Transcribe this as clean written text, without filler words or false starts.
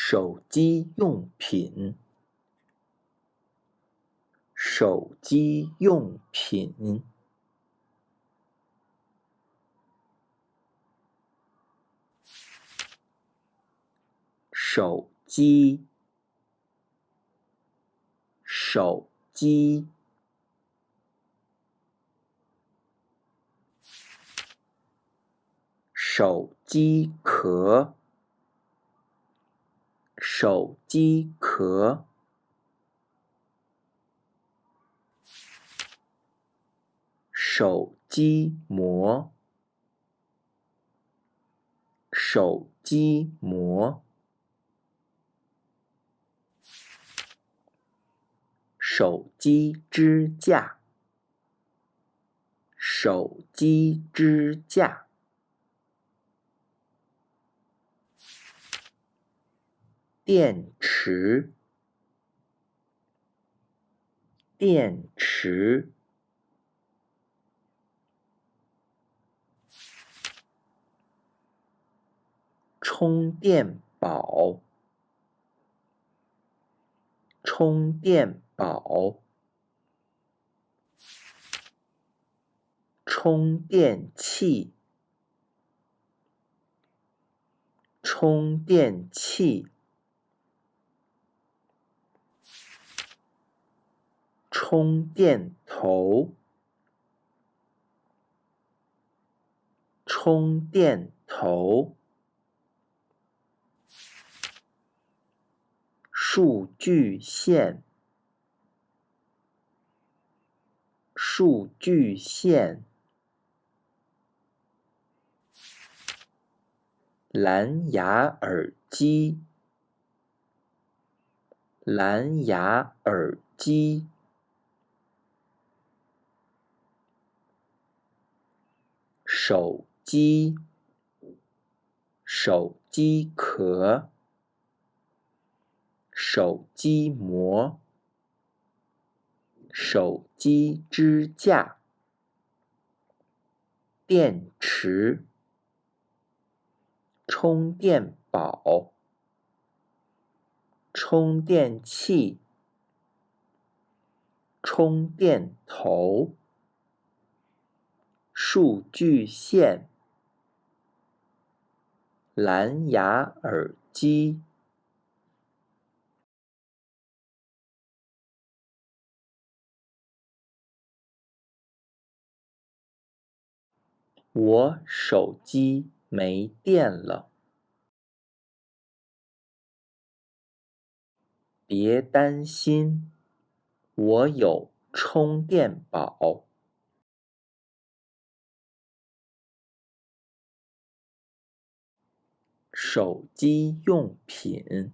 手机用品，手机用品，手机，手机，手机壳，手机壳，手机膜，手机膜，手机支架，手机支架，电池，电池，充电宝，充电宝，充电器，充电器，充电头，充电头，数据线，数据线，蓝牙耳机，蓝牙耳机，手机，手机壳，手机膜，手机支架，电池，充电宝，充电器，充电头，数据线，蓝牙耳机。我手机没电了，别担心，我有充电宝。手机用品。